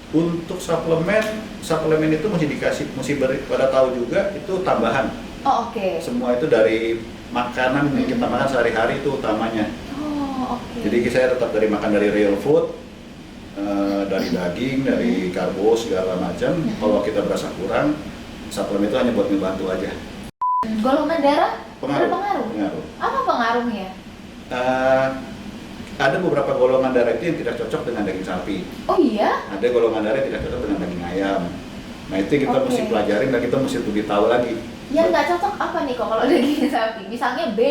Untuk suplemen itu mesti pada tahu juga itu tambahan. Oh, oke. Semua itu dari makanan yang kita makan sehari-hari itu utamanya. Oh, oke. Jadi saya tetap makan dari real food, dari daging, dari karbo segala macam. Kalau kita berasa kurang, suplemen itu hanya buat membantu aja. Golongan darah Pengaruh. berpengaruh? Pengaruh. Apa pengaruhnya? Ada beberapa golongan darah itu yang tidak cocok dengan daging sapi. Oh iya? Ada golongan darah yang tidak cocok dengan daging ayam. Nah itu kita Oke. mesti pelajarin dan kita mesti lebih tahu lagi. Yang nggak cocok apa nih kok kalau daging sapi? Misalnya B.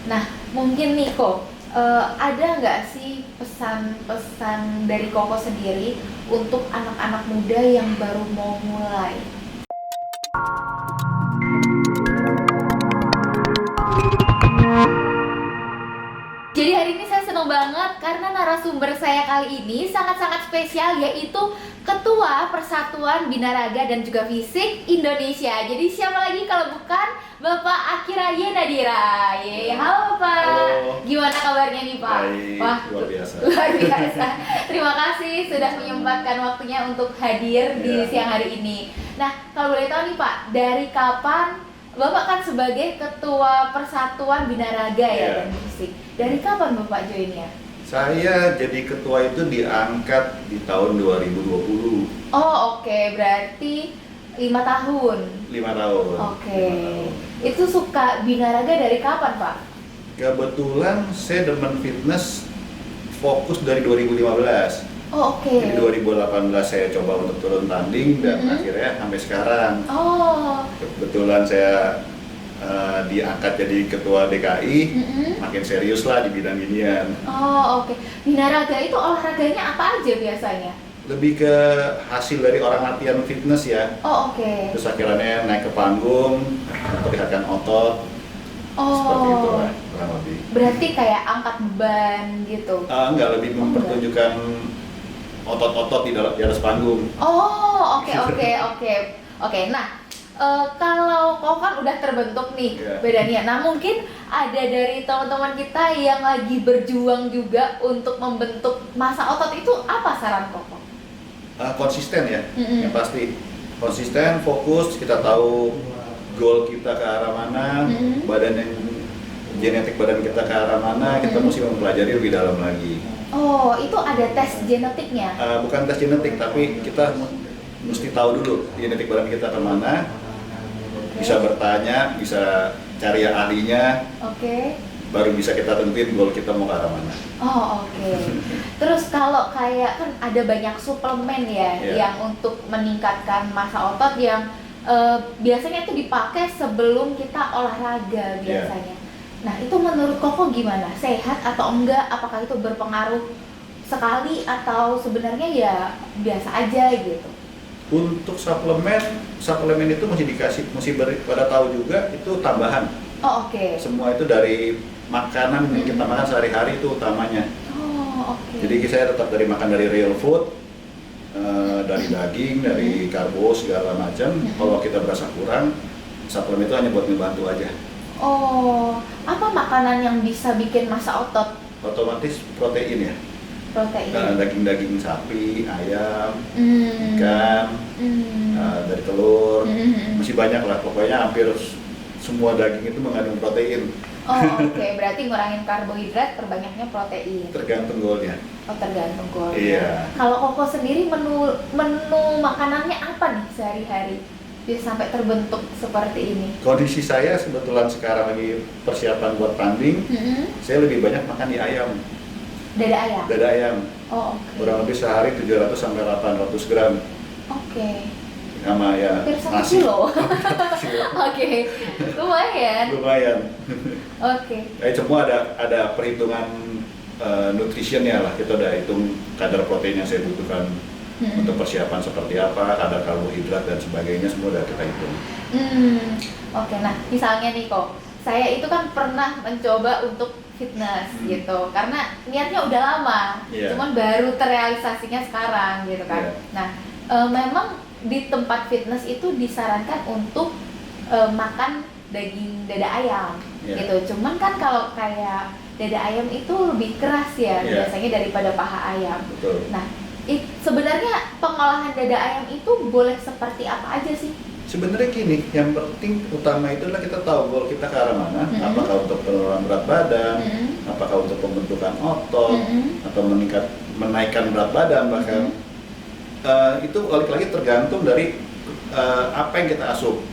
Nah, mungkin nih kok, ada nggak sih pesan-pesan dari Koko sendiri untuk anak-anak muda yang baru mau mulai? Jadi hari ini saya senang banget karena narasumber saya kali ini sangat-sangat spesial, yaitu Ketua Persatuan Binaraga dan juga Fisik Indonesia. Jadi siapa lagi kalau bukan Bapak Akira Yenadira. Halo Bapak. Halo. Gimana kabarnya nih Pak? Baik, Wah, luar biasa. luar biasa. Terima kasih sudah menyempatkan waktunya untuk hadir di Ya. siang hari ini. Nah, kalau boleh tahu nih Pak, dari kapan Bapak kan sebagai Ketua Persatuan Binaraga ya Ya. dan Fisik. Dari kapan Bapak join-nya? Saya jadi ketua itu diangkat di tahun 2020. Oh, oke, berarti 5 tahun. 5 tahun. Oke. 5 tahun. Itu suka binaraga dari kapan, Pak? Kebetulan saya demen fitness fokus dari 2015. Oh, oke. Jadi 2018 saya coba untuk turun tanding dan Mhm. akhirnya sampai sekarang. Oh. Kebetulan saya diangkat jadi ketua DKI, Mhm. makin serius lah di bidang ginian. Oh, oke. Binaraga itu olahraganya apa aja biasanya? Lebih ke hasil dari orang latihan fitness ya. Oh, oke. Terus akhirnya naik ke panggung, memperlihatkan otot, seperti itu Oh. lah kurang lebih. Berarti kayak angkat beban gitu. Enggak, lebih Oh, mempertunjukkan otot-otot di atas panggung. Oh, oke. Oke. Nah, kalau kau kan udah terbentuk nih Iya. badannya. Nah, mungkin ada dari teman-teman kita yang lagi berjuang juga untuk membentuk massa otot, itu apa saran Koko? Konsisten ya, Mm-mm. yang pasti konsisten, fokus, kita tahu goal kita ke arah mana, Mm-mm. genetik badan kita ke arah mana, kita Mm-mm. mesti mempelajari lebih dalam lagi. Oh, itu ada tes genetiknya? Bukan tes genetik, tapi kita mesti tahu dulu genetik badan kita ke mana, bisa bertanya, bisa cari yang ahlinya, Oke. baru bisa kita tentuin goal kita mau ke arah mana. Oh, oke. Terus kalau kayak kan ada banyak suplemen ya Iya. yang untuk meningkatkan massa otot yang biasanya itu dipakai sebelum kita olahraga biasanya. Nah, itu menurut Koko gimana? Sehat atau enggak? Apakah itu berpengaruh sekali atau sebenarnya ya biasa aja gitu? Untuk suplemen itu mesti pada tahu juga itu tambahan. Oh, oke. Semua itu dari makanan yang kita makan sehari-hari itu utamanya. Oh, oke. Jadi saya tetap makan dari real food, dari daging, dari karbo segala macam. Kalau kita berasa kurang, suplemen itu hanya buat membantu aja. Oh, apa makanan yang bisa bikin massa otot? Otomatis protein ya, Protein. daging-daging sapi, ayam, Hmm. ikan, Hmm. dari telur, Hmm. masih banyak lah. Pokoknya hampir semua daging itu mengandung protein. Oh, oke. Berarti ngurangin karbohidrat, perbanyaknya protein. Tergantung goalnya. Oh, tergantung goalnya. Iya. Kalau Koko sendiri menu makanannya apa nih sehari-hari biar sampai terbentuk seperti ini? Kondisi saya kebetulan sekarang lagi persiapan buat tanding, saya lebih banyak makan di ayam, Dada ayam. dada ayam. Oh, oke. Kurang lebih sehari 700 sampai 800 gram. Oke. Sama ya Hampir 1 nasi. kilo. Oke. Lumayan. Lumayan. Oke. Semua ada perhitungan nutritionnya lah. Kita udah hitung kadar protein yang saya butuhkan untuk persiapan seperti apa, kadar karbohidrat dan sebagainya, semua udah kita hitung. Oke. Nah, misalnya nih kok, saya itu kan pernah mencoba untuk fitness gitu, karena niatnya udah lama, Iya. cuman baru terrealisasinya sekarang gitu kan. Iya. Nah, memang di tempat fitness itu disarankan untuk makan daging dada ayam Iya. gitu. Cuman kan kalau kayak dada ayam itu lebih keras ya Iya. biasanya daripada paha ayam. Betul. Nah, Sebenarnya pengolahan dada ayam itu boleh seperti apa aja sih? Sebenarnya gini, yang penting utama itu adalah kita tahu goal kita ke arah mana, apakah untuk penurunan berat badan, apakah untuk pembentukan otot, atau menaikkan berat badan bahkan. Itu balik lagi tergantung dari apa yang kita asup.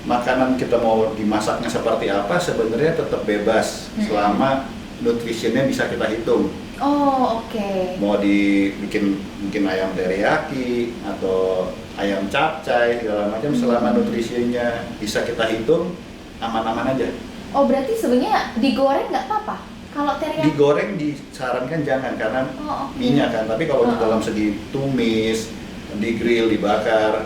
Makanan kita mau dimasaknya seperti apa sebenarnya tetap bebas selama nutrisinya bisa kita hitung. Oh, oke. Mau dibikin mungkin ayam teriyaki atau ayam capcay segala macam selama nutrisinya bisa kita hitung, aman-aman aja. Oh, berarti sebenarnya digoreng nggak apa-apa? Kalau teriyaki? Digoreng disarankan jangan karena minyak kan, tapi kalau di dalam segi tumis, di grill, dibakar,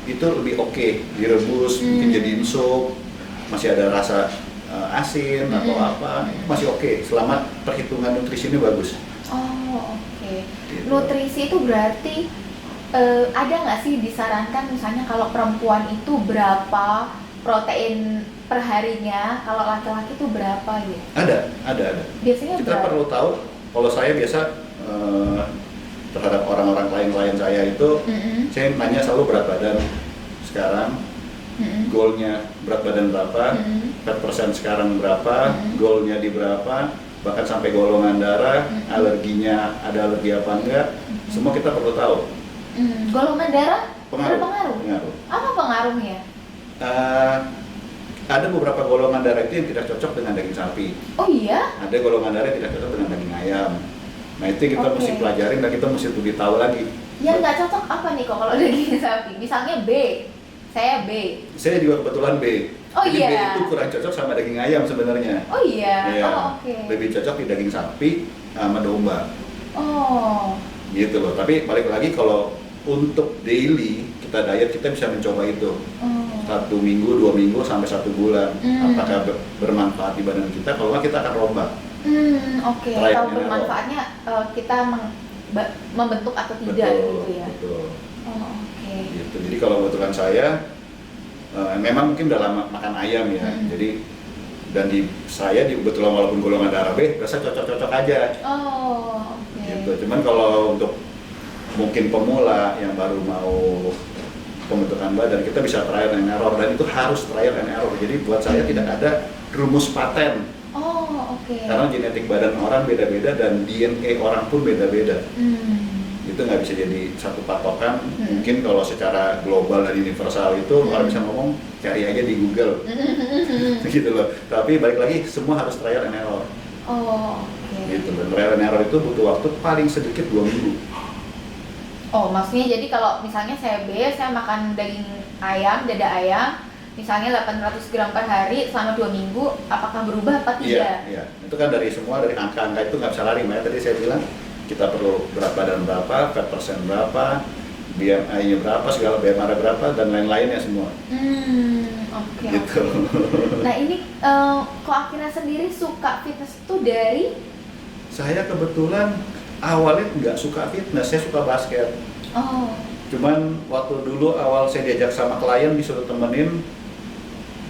itu lebih oke. Direbus, mungkin jadiin sup, masih ada rasa asin atau apa, itu masih oke selama perhitungan nutrisinya bagus. Oh, oke. Gitu. Nutrisi itu berarti ada nggak sih disarankan misalnya kalau perempuan itu berapa protein perharinya, kalau laki-laki itu berapa ya? Ada. Biasanya kita berapa? perlu tahu. Kalau saya biasa terhadap orang-orang klien saya itu, saya nanya selalu berat badan sekarang, goalnya berat badan berapa, fat persen sekarang berapa, goalnya di berapa, bahkan sampai golongan darah, alerginya ada alergi apa enggak, semua kita perlu tahu. Golongan darah Pengaruh. Apa pengaruhnya? Ada beberapa golongan darah itu yang tidak cocok dengan daging sapi. Oh iya? Ada golongan darah yang tidak cocok dengan daging ayam. Nah itu kita mesti pelajarin dan kita mesti lebih tahu lagi. Yang nggak cocok apa nih kok kalau daging sapi? Misalnya B, saya B. Saya juga kebetulan B. Oh Jadi iya. B itu kurang cocok sama daging ayam sebenarnya. Oh iya. Ya, Oh oke. lebih cocok di daging sapi sama domba. Oh. Gitu loh. Tapi balik lagi kalau untuk daily kita diet kita bisa mencoba itu. 1 minggu, 2 minggu sampai 1 bulan. Apakah bermanfaat di badan kita? Kalau nggak kita akan rombak. Oke. Kalau bermanfaatnya kita membentuk atau tidak gitu ya. Betul. Oh oke. Gitu. Jadi kalau kebetulan saya memang mungkin udah lama makan ayam ya. Jadi dan saya kebetulan walaupun golongan darah B, rasa cocok-cocok aja. Oh oke. Gitu. Cuman kalau untuk mungkin pemula yang baru mau pembentukan badan, kita bisa trial and error dan itu harus trial and error. Jadi buat saya tidak ada rumus paten. Oh oke. Karena genetik badan orang beda-beda dan DNA orang pun beda-beda. Itu nggak bisa jadi satu patokan. Mungkin kalau secara global dan universal itu orang bisa ngomong cari aja di Google. Gitu loh. Tapi balik lagi semua harus trial and error. Oh oke. Gitu. Dan trial and error itu butuh waktu paling sedikit 2 minggu. Oh, maksudnya jadi kalau misalnya saya B, saya makan daging ayam, dada ayam, misalnya 800 gram per hari selama 2 minggu, apakah berubah apa tidak? Iya. Itu kan dari angka-angka itu nggak bisa lari. Makanya tadi saya bilang kita perlu berat badan berapa, fat persen berapa, BMI-nya berapa, segala BMR berapa, dan lain-lainnya semua. Oke. Gitu. Nah ini kok akhirnya sendiri suka fitness itu dari? Saya kebetulan awalnya nggak suka fitness, saya suka basket. Oh. Cuman waktu dulu awal saya diajak sama klien disuruh temenin,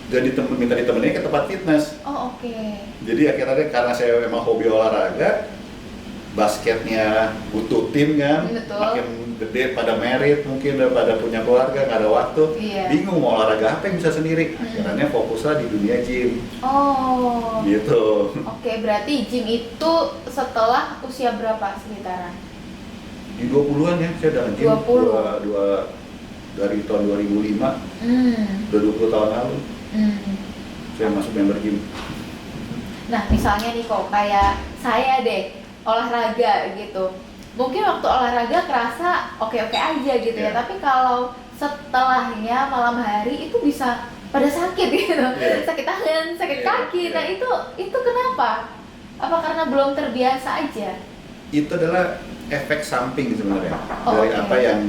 dan minta ditemenin ke tempat fitness. Oh oke. Jadi akhirnya karena saya memang hobi olahraga, basketnya butuh tim kan, Betul. makin gede pada merit mungkin udah pada punya keluarga nggak ada waktu, bingung mau olahraga apa yang bisa sendiri. Akhirnya fokuslah di dunia gym. Oh. Gitu. Oke, berarti gym itu setelah usia berapa sekitaran? Di 20-an ya, saya udah nge-gym 20. dari tahun 2005, udah 20 tahun lalu saya masuk member gym. Nah misalnya nih kok kayak saya deh olahraga gitu, mungkin waktu olahraga kerasa oke-oke aja gitu ya, tapi kalau setelahnya malam hari itu bisa pada sakit gitu, sakit tangan, sakit kaki. Nah itu kenapa? Apa karena belum terbiasa aja? Itu adalah efek samping sebenarnya dari apa yang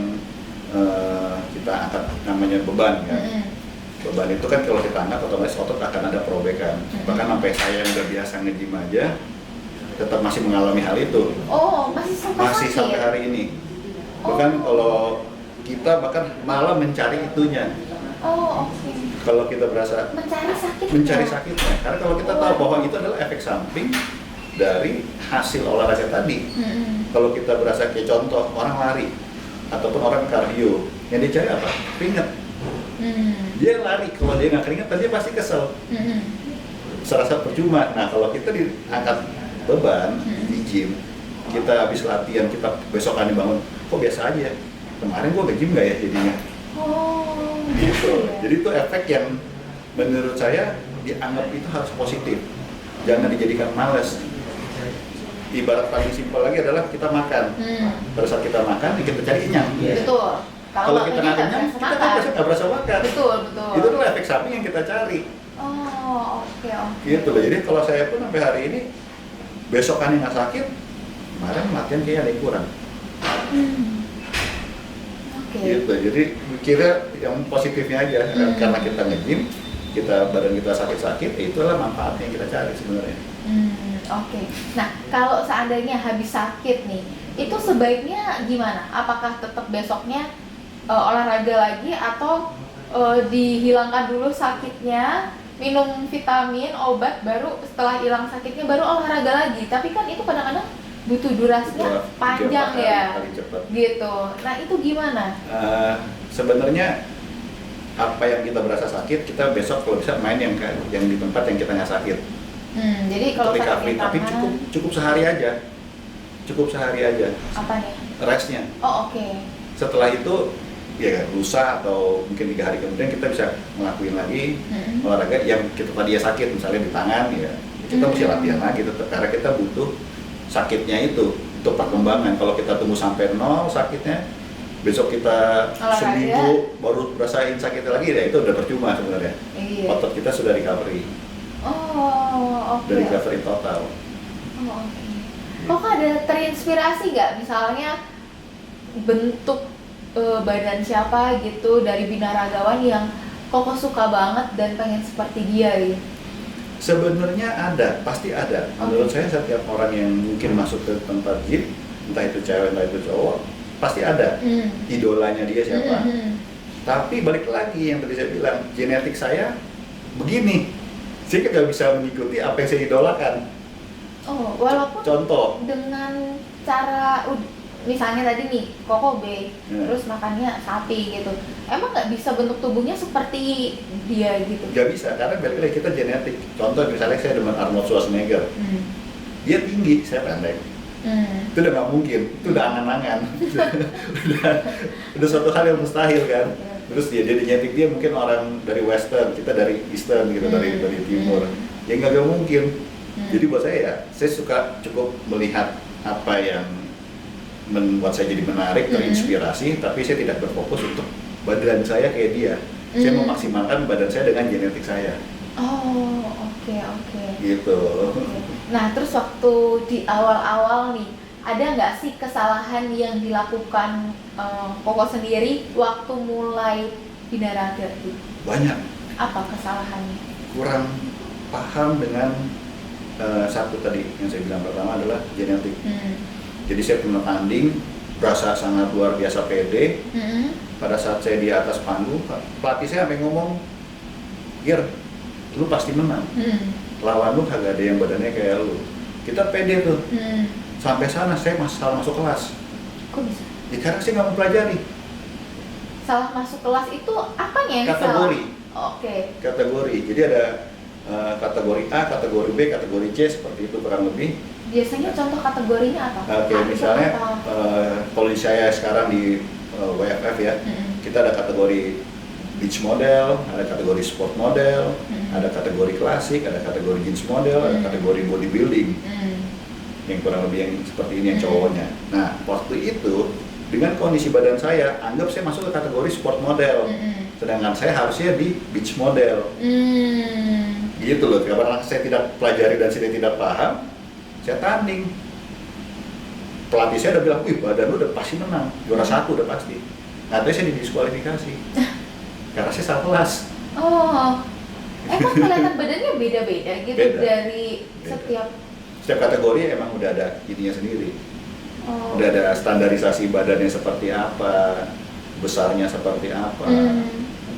kita angkat, namanya beban kan. Beban itu kan kalau kita angkat otomatis otot akan ada perobekan. Bahkan sampai saya yang udah biasa nge-gym aja tetap masih mengalami hal itu. Oh, masih sampai hari ini. Bahkan kalau kita bahkan malah mencari itunya. Oh, oke. Kalau kita berasa mencari sakitnya. Karena kalau kita tahu bahwa itu adalah efek samping, dari hasil olahraga tadi. Kalau kita berasa kayak contoh orang lari ataupun orang kardio, yang dicari apa? Keringat. Dia lari, kalau dia nggak keringetan dia pasti kesel. Serasa percuma. Nah kalau kita diangkat beban di gym, kita habis latihan, kita besokan dibangun, kok biasa aja ya? Kemarin gua ke gym nggak ya jadinya? Oh, Gitu. ya? Jadi itu efek yang menurut saya dianggap itu harus positif. Jangan dijadikan males. Ibarat paling simpel lagi adalah kita makan. Pada saat kita makan, kita cari kenyang. Betul. Kalau kita nggak nggak kenyang, berasa kita makan. nggak berasa makan. Betul, betul. Itu adalah efek samping yang kita cari. Oh, oke. Gitu loh. Jadi kalau saya pun sampai hari ini besokannya nggak sakit, kemarin latihan kayaknya ada yang kurang. Oke. Gitu. Jadi kira yang positifnya aja karena kita nge-gym, badan kita sakit-sakit, itulah manfaatnya yang kita cari sebenarnya. Oke. Nah, kalau seandainya habis sakit nih, itu sebaiknya gimana? Apakah tetap besoknya olahraga lagi atau dihilangkan dulu sakitnya, minum vitamin, obat, baru setelah hilang sakitnya baru olahraga lagi? Tapi kan itu kadang-kadang butuh durasinya panjang ya, gitu. Nah itu gimana? Sebenarnya apa yang kita berasa sakit, kita besok kalau bisa main yang di tempat yang kita nggak sakit. Jadi kalau recovery, sakit tapi tangan, cukup sehari aja. Cukup sehari aja. apa nih? Restnya. Oh oke. Setelah itu ya lusa atau mungkin 3 hari kemudian kita bisa ngelakuin lagi olahraga yang kita tadi ya sakit, misalnya di tangan ya kita mesti latihan lagi tetap karena kita butuh sakitnya itu untuk perkembangan. Kalau kita tunggu sampai 0 sakitnya, besok kita Olahraga. seminggu baru rasain sakitnya lagi, ya itu udah percuma sebenarnya. Iya. Otot kita sudah recovery, Oh oke. dari recovery total. Oh oke. Kok ada terinspirasi nggak misalnya bentuk badan siapa gitu dari binaragawan yang Koko suka banget dan pengen seperti dia gitu? Sebenarnya ada, pasti ada. Menurut saya setiap orang yang mungkin masuk ke tempat gym, entah itu cewek, entah itu cowok, pasti ada idolanya dia siapa. Tapi balik lagi yang tadi saya bilang, genetik saya begini, saya nggak bisa mengikuti apa yang saya idolakan. Oh, walaupun Contoh, dengan cara misalnya tadi nih Koko B, Ya. terus makannya sapi gitu, emang nggak bisa bentuk tubuhnya seperti dia gitu? nggak bisa, karena balik lagi kita genetik. Contoh misalnya saya dengan Arnold Schwarzenegger, dia tinggi, saya pendek. Itu udah nggak mungkin, itu udah angan-angan. udah suatu hal yang mustahil kan. Terus dia genetik dia mungkin orang dari Western, kita dari Eastern gitu, dari Timur. Ya nggak mungkin. Jadi buat saya suka cukup melihat apa yang membuat saya jadi menarik, terinspirasi, tapi saya tidak berfokus untuk badan saya kayak dia. Saya memaksimalkan badan saya dengan genetik saya. Oh, oke. Gitu. Nah, terus waktu di awal-awal nih, ada nggak sih kesalahan yang dilakukan Koko sendiri waktu mulai binaraga itu? Banyak. Apa kesalahannya? Kurang paham dengan satu tadi yang saya bilang pertama adalah genetik. Jadi saya pernah tanding, berasa sangat luar biasa pede. Pada saat saya di atas panggung, pelatih saya sampai ngomong, "Gir, lu pasti menang. Lawan lu kagak ada yang badannya kayak lu." Kita pede tuh. Sampai sana saya salah masuk kelas. Kok bisa? Ya karena saya nggak mempelajari Salah masuk kelas itu apanya yang kategori. salah? Oke. Kategori. Jadi ada kategori A, kategori B, kategori C, seperti itu kurang lebih. Biasanya contoh kategorinya apa? Oke, misalnya kalau di saya sekarang di WFF ya, kita ada kategori beach model, ada kategori sport model, ada kategori klasik, ada kategori jeans model, ada kategori bodybuilding. Yang kurang lebih yang seperti ini yang cowoknya. Nah, waktu itu dengan kondisi badan saya, anggap saya masuk ke kategori sport model, sedangkan saya harusnya di beach model. Gitu loh, karena saya tidak pelajari dan saya tidak paham, saya tanding. Pelatih saya udah bilang, "Wih, badan lu udah pasti menang, juara 1 udah pasti." Nanti saya didiskualifikasi karena saya salah kelas. Oh, emang kelihatan badannya beda-beda gitu Beda. dari Beda. Setiap kategori emang udah ada ininya sendiri. Oh. Udah ada standarisasi badannya seperti apa, besarnya seperti apa.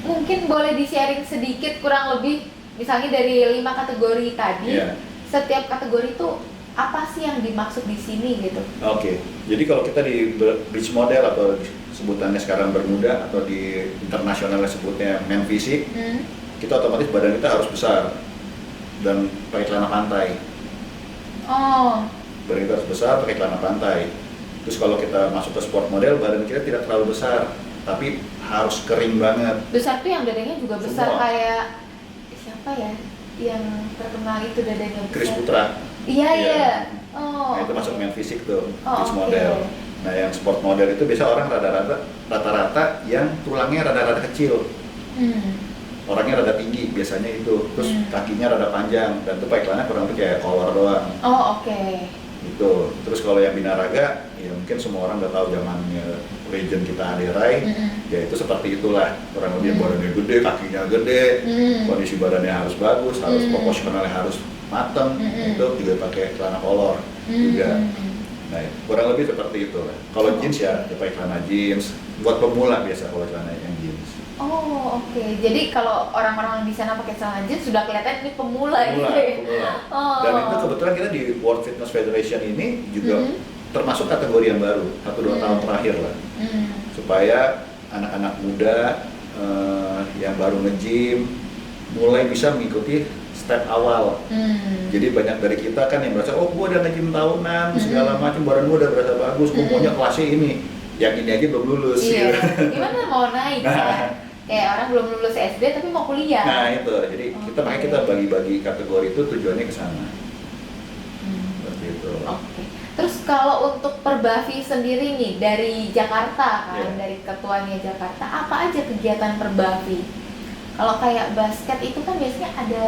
Mungkin boleh di-sharing sedikit kurang lebih, misalnya dari 5 kategori tadi, Iya. setiap kategori itu apa sih yang dimaksud di sini gitu? Oke, jadi kalau kita di beach model atau sebutannya sekarang Bermuda atau di internasionalnya sebutnya men fisik, kita otomatis badan kita harus besar dan pakai celana pantai. Oh. Badan kita harus besar pakai celana pantai. Terus kalau kita masuk ke sport model, badan kita tidak terlalu besar, tapi harus kering banget. Besar tuh yang dadanya juga besar. Semua. Kayak siapa ya yang terkenal itu dadanya besar? Chris Putra. Iya. Nah, itu masuk men fisik tuh, beach oke. model. Nah, yang sport model itu biasa orang rata-rata yang tulangnya rada-rada kecil. Orangnya rada tinggi biasanya itu, terus kakinya rada panjang dan tuh pakai celana kurang lebih kayak collar doang. Oh, oke. Gitu. Terus kalau yang binaraga, ya mungkin semua orang udah tahu zamannya legend kita Ade Rai, ya itu seperti itulah, kurang lebih badannya gede, kakinya gede, kondisi badannya harus bagus, harus proporsionalnya harus mateng, itu juga pakai celana kolor juga. Nah, kurang lebih seperti itu lah. Kalau jeans ya pakai celana jeans, buat pemula biasa kalau celana yang jeans. Oh, oke. Jadi kalau orang-orang di sana pakai celana jeans sudah kelihatan ini pemula gitu ya. Pemula. Oh. Dan itu kebetulan kita di World Fitness Federation ini juga termasuk kategori yang baru, 1-2 tahun terakhir lah. Supaya anak-anak muda yang baru nge-gym mulai bisa mengikuti step awal. Jadi banyak dari kita kan yang merasa, oh gua udah nge-gym tahunan, segala macam, badan gua udah berasa bagus, gua maunya kelasnya ini. Yang ini aja belum lulus. Iya. Gitu. Gimana mau naik kan? Kayak orang belum lulus SD tapi mau kuliah. Nah itu, jadi makanya kita bagi-bagi kategori itu tujuannya ke sana. Seperti itu. Oke. Terus kalau untuk Perbavi sendiri nih dari Jakarta kan, dari ketuanya Jakarta, apa aja kegiatan Perbavi? Kalau kayak basket itu kan biasanya ada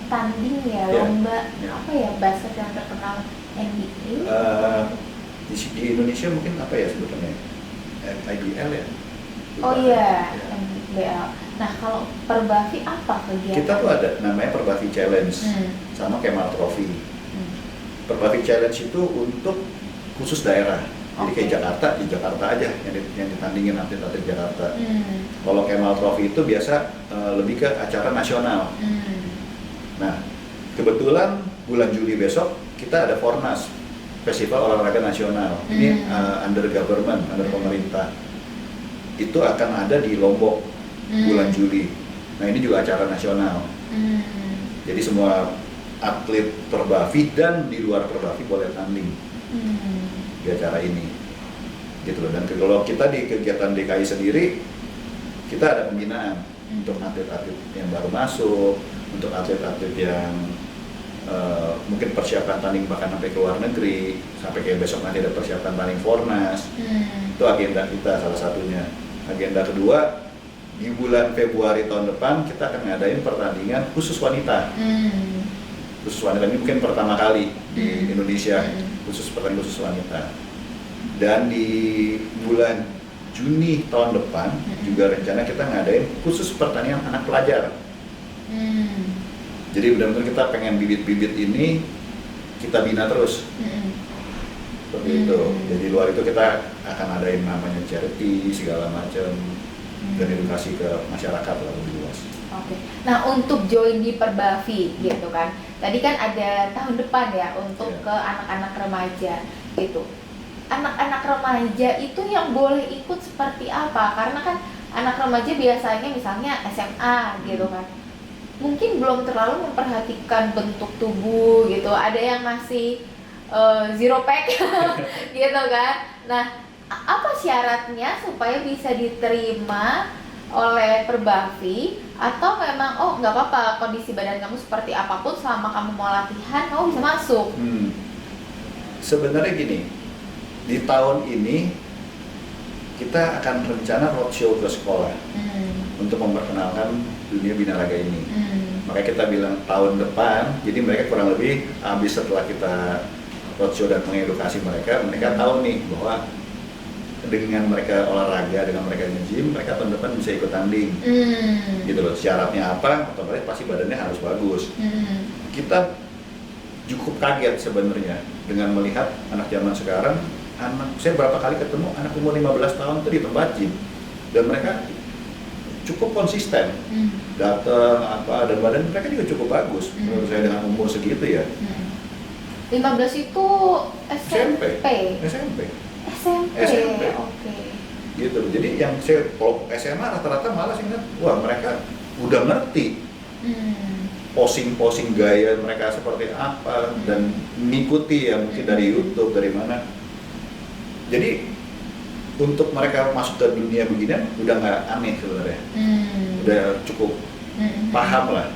tanding ya, lomba apa ya basket yang terkenal NBA? Di Indonesia mungkin apa ya sebutannya? IBL ya? Oh iya, NBL. Nah kalau Perbavi apa kegiatan? Kita tuh ada namanya Perbavi Challenge, sama Kemal Trophy. Perbavi Challenge itu untuk khusus daerah. Jadi kayak Jakarta, di Jakarta aja yang ditandingin atlet-atlet Jakarta. Kalau Kemal Trophy itu biasa lebih ke acara nasional. Nah, kebetulan bulan Juli besok kita ada Fornas, Festival Olahraga Nasional. Ini under government, under pemerintah. Itu akan ada di Lombok bulan Juli. Nah, ini juga acara nasional. Jadi semua atlet Perbavi dan di luar Perbavi boleh tanding di acara ini. Gitu loh. Dan kalau kita di kegiatan DKI sendiri, kita ada pembinaan untuk atlet-atlet yang baru masuk, untuk atlet-atlet yang mungkin persiapan tanding bahkan sampai ke luar negeri, sampai kayak besok nanti ada persiapan tanding Fornas. Itu agenda kita salah satunya. Agenda kedua, di bulan Februari tahun depan kita akan ngadain pertandingan khusus wanita. Khusus wanita ini mungkin pertama kali di Indonesia, khusus pertandingan khusus wanita. Dan di bulan Juni tahun depan juga rencana kita ngadain khusus pertandingan anak pelajar. Jadi benar-benar kita pengen bibit-bibit ini kita bina terus. Seperti itu. Jadi luar itu kita akan adain namanya charity segala macam dan edukasi ke masyarakat lebih luas. Oke. Nah untuk join di Perbavi gitu kan, tadi kan ada tahun depan ya untuk ke anak-anak remaja gitu. Anak-anak remaja itu yang boleh ikut seperti apa? Karena kan anak remaja biasanya misalnya SMA gitu kan, mungkin belum terlalu memperhatikan bentuk tubuh gitu. Ada yang masih zero pack gitu kan. Nah, apa syaratnya supaya bisa diterima oleh Perbavi, atau memang oh nggak apa-apa kondisi badan kamu seperti apapun selama kamu mau latihan kamu bisa masuk? Sebenarnya gini, di tahun ini kita akan rencana roadshow ke sekolah untuk memperkenalkan dunia binaraga ini. Makanya kita bilang tahun depan, jadi mereka kurang lebih habis setelah kita roadshow dan mengedukasi mereka tahu nih bahwa dengan mereka olahraga, dengan mereka nge-gym, mereka tahun depan bisa ikut tanding. Gitu loh, syaratnya apa? Otomatis pasti badannya harus bagus. Kita cukup kaget sebenarnya dengan melihat anak zaman sekarang. Saya berapa kali ketemu anak umur 15 tahun itu di tempat gym dan mereka cukup konsisten datang dan badan mereka juga cukup bagus menurut saya dengan umur segitu ya. 15 itu SMP. SMP. SMP. Oke. Gitu. Jadi yang saya kalau SMA rata-rata malah sih ingat, wah mereka udah ngerti posing-posing gaya mereka seperti apa dan mengikuti ya mungkin dari YouTube dari mana. Jadi untuk mereka masuk ke dunia beginian udah nggak aneh sebenarnya, udah cukup paham lah.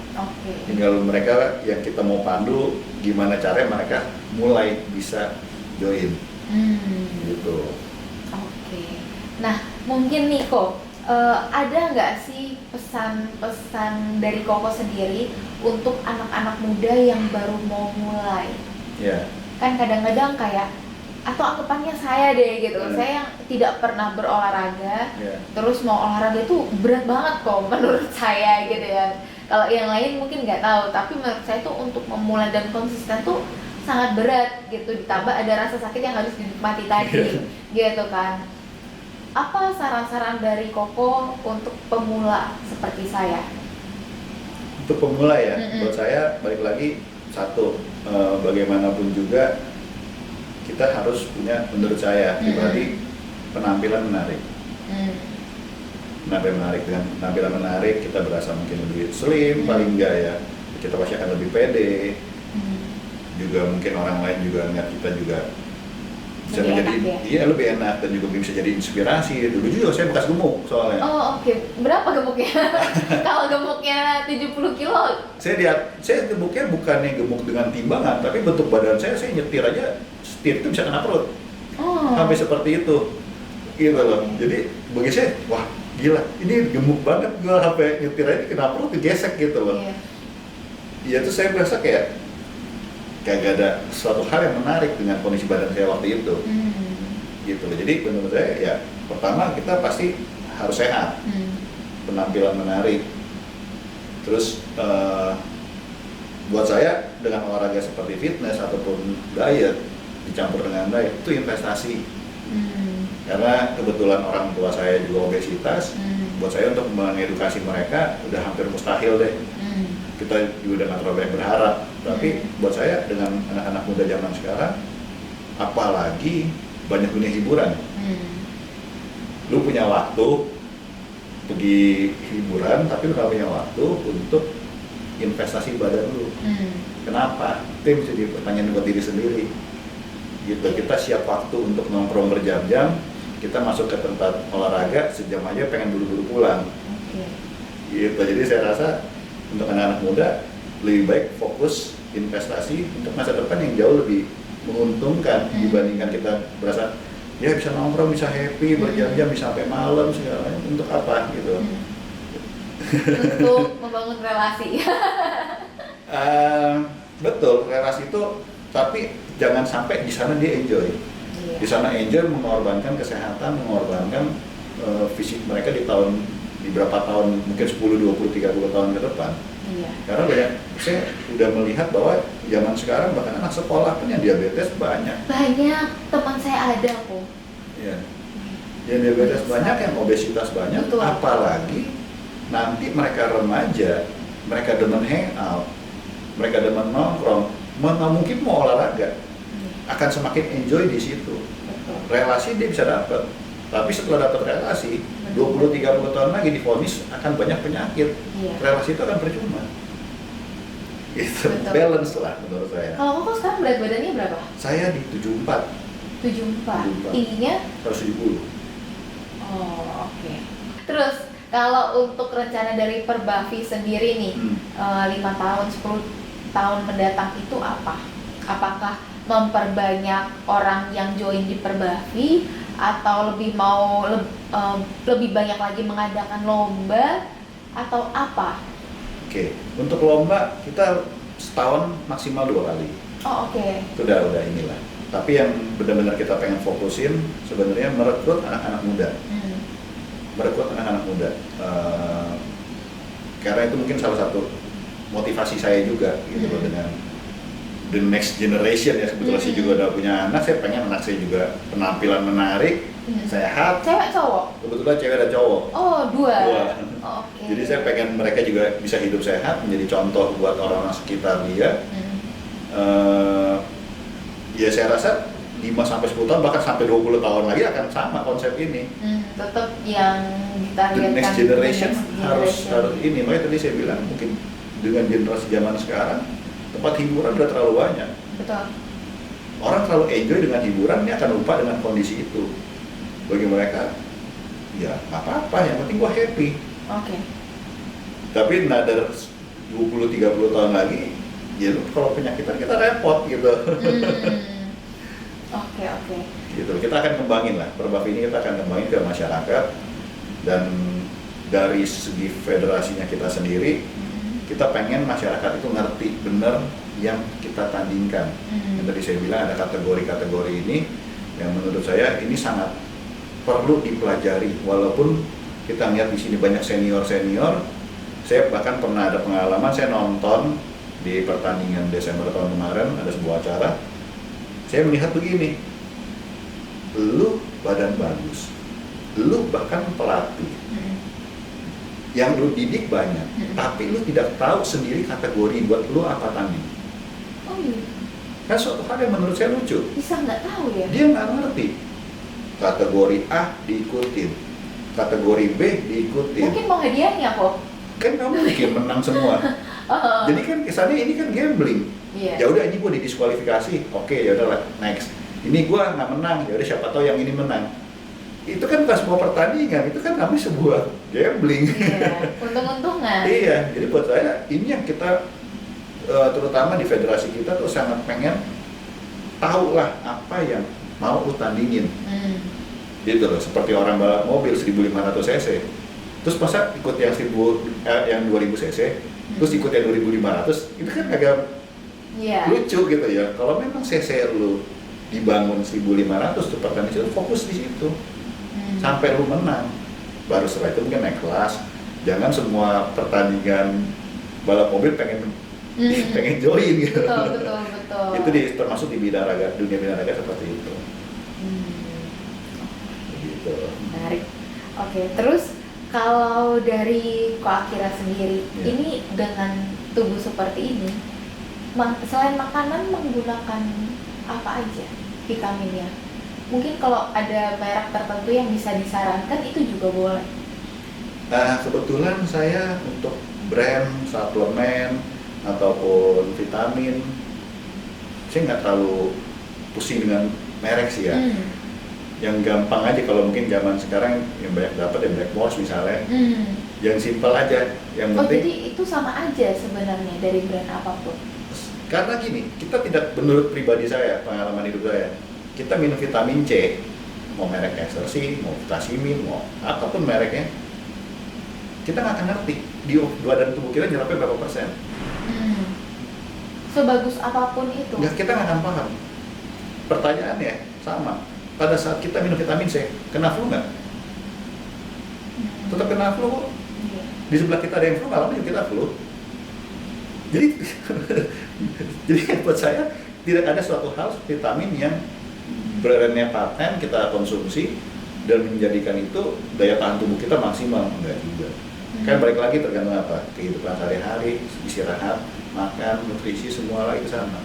Tinggal mereka yang kita mau pandu gimana caranya mereka mulai bisa join gitu. Nah mungkin nih kok ada nggak sih pesan-pesan dari Koko sendiri untuk anak-anak muda yang baru mau mulai? Kan kadang-kadang kayak atau anggapannya saya deh gitu, saya yang tidak pernah berolahraga, terus mau olahraga itu berat banget kok menurut saya gitu ya. Kalau yang lain mungkin nggak tahu, tapi menurut saya itu untuk memulai dan konsisten tuh sangat berat gitu, ditambah ada rasa sakit yang harus dinikmati tadi gitu kan. Apa saran-saran dari Koko untuk pemula seperti saya? Untuk pemula ya, buat saya balik lagi satu, bagaimanapun juga kita harus punya, menurut saya pribadi, penampilan menarik. Penampilan menarik, dengan penampilan menarik kita berasa mungkin lebih slim, paling enggak ya kita pasti akan lebih pede. Juga mungkin orang lain juga ngeliat kita juga bisa menjadi lebih enak dan juga bisa jadi inspirasi. Dulu juga saya bekas gemuk soalnya. Berapa gemuknya? Kalau gemuknya 70 kilo? Saya gemuknya bukannya gemuk dengan timbangan, tapi bentuk badan saya nyetir aja, setir itu bisa kena perut. Sampai seperti itu. Gitu loh. Jadi bagi saya, wah gila, ini gemuk banget gua, sampai nyetir aja kena perut, gesek gitu loh. Iya tuh saya merasa kayak gak ada suatu hal yang menarik dengan kondisi badan saya waktu itu. Gitu loh. Jadi menurut saya ya pertama kita pasti harus sehat, penampilan menarik. Terus buat saya dengan olahraga seperti fitness ataupun diet dicampur dengan diet itu investasi. Karena kebetulan orang tua saya juga obesitas, buat saya untuk mengedukasi mereka udah hampir mustahil deh. Kita juga dengan terlalu banyak berharap, tapi buat saya dengan anak-anak muda zaman sekarang, apalagi banyak dunia hiburan. Lu punya waktu pergi hiburan, tapi lu gak punya waktu untuk investasi badan lu. Kenapa? Itu mesti dipertanyakan buat diri sendiri. Gitu, kita siap waktu untuk nongkrong berjam-jam, kita masuk ke tempat olahraga sejam aja pengen buru-buru pulang. Gitu, jadi saya rasa untuk anak-anak muda lebih baik fokus investasi untuk masa depan yang jauh lebih menguntungkan dibandingkan kita berasa ya bisa nongkrong, bisa happy berjam-jam, bisa sampai malam segala macam. Untuk apa gitu? Untuk membangun relasi. Betul, relasi itu, tapi jangan sampai di sana dia enjoy. Di sana enjoy mengorbankan kesehatan, mengorbankan fisik mereka di berapa tahun, mungkin 10, 20, 30 tahun ke depan. Karena banyak, saya udah melihat bahwa zaman sekarang bahkan anak sekolah pun yang diabetes banyak. Banyak, teman saya ada kok. Yang diabetes banyak, yang obesitas banyak. Betul. Apalagi nanti mereka remaja, mereka demen hangout, mereka demen nongkrong, mana mungkin mau olahraga, akan semakin enjoy di situ. Relasi dia bisa dapat. Tapi setelah dapat relasi, 20-30 tahun lagi divonis akan banyak penyakit. Relasi itu akan percuma. Itu balance lah menurut saya. Kalau Koko sekarang berat badannya berapa? Saya di 74. 74. Tingginya? 170. Oke. Terus kalau untuk rencana dari Perbavi sendiri nih, 5 tahun, 10 tahun mendatang itu apa? Apakah memperbanyak orang yang join di Perbavi, atau lebih mau lebih banyak lagi mengadakan lomba, atau apa? Untuk lomba kita setahun maksimal 2 kali. Itu udah inilah. Tapi yang benar-benar kita pengen fokusin sebenarnya merekrut anak-anak muda. Merekrut anak-anak muda. Karena itu mungkin salah satu motivasi saya juga gitu loh, dengan the next generation ya. Sebetulnya saya juga udah punya anak, saya pengen anak saya juga penampilan menarik, sehat. Cewek cowok? Kebetulan cewek dan cowok. Dua. Jadi saya pengen mereka juga bisa hidup sehat, menjadi contoh buat orang-orang sekitar dia. ya saya rasa 5-10 tahun bahkan sampai 20 tahun lagi akan sama konsep ini. Tetap yang The ditargetkan next generation harus generation. ini. Makanya tadi saya bilang mungkin dengan generasi zaman sekarang tempat hiburan udah terlalu banyak. Betul. Orang terlalu enjoy dengan hiburan, ini akan lupa dengan kondisi itu. Bagi mereka, ya nggak apa-apa, yang penting gua happy. Oke. Tapi another 20-30 tahun lagi, ya lu kalau penyakitan kita repot gitu. Oke. Gitu. Kita akan kembangin lah, Perbaf ini kita akan kembangin ke masyarakat. Dan dari segi federasinya kita sendiri, kita pengen masyarakat itu ngerti bener yang kita tandingkan. Yang tadi saya bilang ada kategori-kategori ini yang menurut saya ini sangat perlu dipelajari. Walaupun kita lihat di sini banyak senior-senior, saya bahkan pernah ada pengalaman saya nonton di pertandingan Desember tahun kemarin ada sebuah acara. Saya melihat begini, lu badan bagus, lu bahkan pelatih, yang lu didik banyak, tapi lu tidak tahu sendiri kategori buat lu apa tanding. Oh iya. Kan suatu hal yang menurut saya lucu. Bisa nggak tahu ya? Dia nggak ngerti. Kategori A diikutin, kategori B diikutin. Mungkin mau hadiahnya kok. Kan kamu mungkin menang semua. Jadi kan kesannya ini kan gambling. Iya. Ya udah ini gue didiskualifikasi. Oke, ya udahlah next. Ini gue nggak menang. Ya udah siapa tahu yang ini menang. Itu kan pas sebuah pertandingan, itu kan namanya sebuah gambling. Iya. Untung-untungan. Iya, jadi buat saya ini yang kita terutama di federasi kita tuh sangat pengen tahu lah apa yang mau lu tandingin. Gitu loh, seperti orang balap mobil 1500 cc. Terus masa ikut yang 2000 cc, terus ikut yang 2500, itu kan agak lucu gitu ya. Kalau memang cc lu dibangun 1500 tuh pertandingan itu fokus di situ. Sampai lu menang. Baru setelah itu mungkin naik kelas. Jangan semua pertandingan balap mobil pengen join gitu. Betul. Itu termasuk di bidang dunia bidang seperti itu. Gitu. Menarik. Oke, terus kalau dari Ko Akira sendiri, ini dengan tubuh seperti ini, selain makanan menggunakan apa aja vitaminnya? Mungkin kalau ada merek tertentu yang bisa disarankan itu juga boleh. Kebetulan saya untuk brand suplemen ataupun vitamin, saya nggak terlalu pusing dengan merek sih ya. Yang gampang aja kalau mungkin zaman sekarang yang banyak dapat ya Blackmores misalnya. Yang simpel aja. Yang penting. Jadi itu sama aja sebenarnya dari brand apapun. Karena gini, kita tidak, menurut pribadi saya, pengalaman hidup saya, kita minum vitamin C, mau merek Exercy, mau Vitamin, mau apapun mereknya, kita nggak akan ngerti di badan tubuh kita nyerapnya berapa persen. Sebagus apapun itu. Nggak, kita nggak akan paham. Pertanyaannya sama, pada saat kita minum vitamin C, kena flu nggak? Tetap kena flu kok. Di sebelah kita ada yang flu, malam juga kita flu. Jadi buat saya tidak ada suatu hal vitamin yang brandnya paten kita konsumsi dan menjadikan itu daya tahan tubuh kita maksimal, enggak juga. Kan balik lagi tergantung apa, kehidupan sehari-hari, istirahat, makan, nutrisi, semua lah itu sama.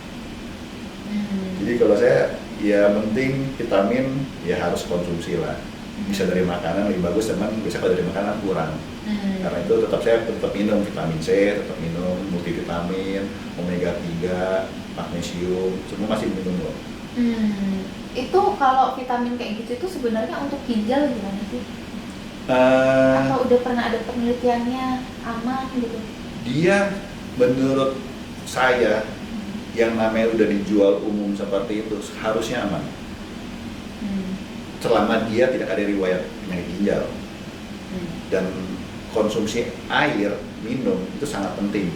Jadi kalau saya ya penting vitamin ya harus konsumsi lah. Bisa dari makanan lebih bagus, teman bisa kalau dari makanan kurang. Karena itu saya tetap minum vitamin C, tetap minum multivitamin, omega 3, magnesium, semua masih minum loh. Itu kalau vitamin kayak gitu itu sebenarnya untuk ginjal gimana sih? Atau udah pernah ada penelitiannya aman gitu? Dia menurut saya yang namanya udah dijual umum seperti itu harusnya aman. Selama dia tidak ada riwayat penyakit ginjal. Dan konsumsi air, minum itu sangat penting.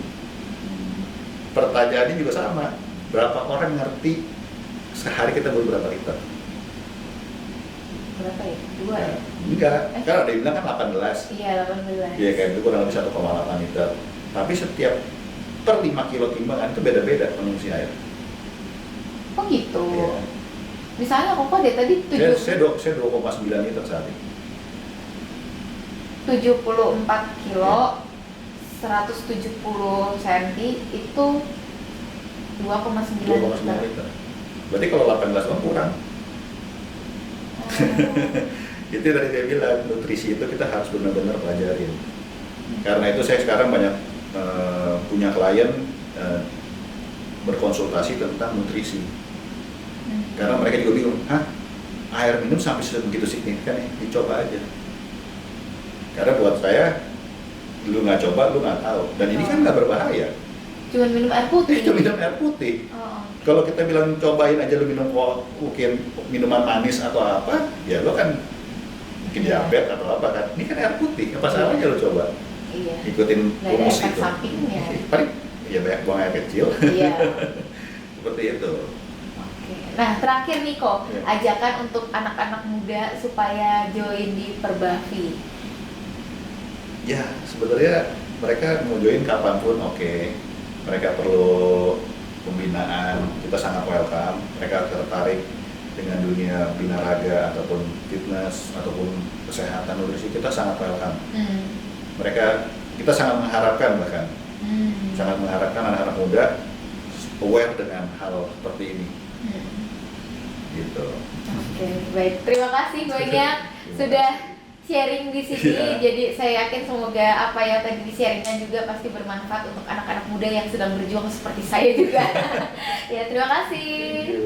Pertanyaannya juga sama, berapa orang ngerti sehari kita butuh berapa liter? Berapa ya? 2 ya? Enggak, kan ada yang bilang kan 18. Iya, 18. Iya kan, itu kurang lebih 1,8 liter. Tapi setiap per 5 kilo timbangan itu beda-beda konsumsi air. Oh gitu? Iya. Misalnya Koko deh tadi Saya 2,9 liter saat ini. 74 kilo, 170 cm itu 2,9 2,9 liter. liter. Berarti kalau 18 tahun kurang. Itu tadi saya bilang, nutrisi itu kita harus benar-benar pelajarin. Karena itu saya sekarang banyak punya klien berkonsultasi tentang nutrisi. Karena mereka juga bingung, air minum sampai sebegitu signifikan ya? Dicoba aja. Karena buat saya, lu nggak coba, lu nggak tahu. Dan ini kan nggak berbahaya. Cuma minum air putih. Cuma minum air putih. Kalau kita bilang cobain aja lu minum mungkin minuman manis atau apa, ya lu kan mungkin diabetes atau apa kan. Ini kan air putih, apa salahnya lu coba? Iya. Ikutin rumus efek itu. sampingnya. Paling ya banyak buang air kecil. Iya. Seperti itu. Oke. Nah, terakhir nih kok, Ya. ajakan untuk anak-anak muda supaya join di Perbavi. Ya, sebenarnya mereka mau join kapanpun oke. Mereka perlu pembinaan, kita sangat welcome. Mereka tertarik dengan dunia binaraga ataupun fitness ataupun kesehatan nutrisi, kita sangat welcome. Kita sangat mengharapkan bahkan sangat mengharapkan anak-anak muda aware dengan hal seperti ini. Gitu. Oke, baik. Terima kasih banyak sudah sharing di sini. Yeah. Jadi saya yakin semoga apa yang tadi di-sharingkan juga pasti bermanfaat untuk anak-anak muda yang sedang berjuang seperti saya juga. Ya, terima kasih.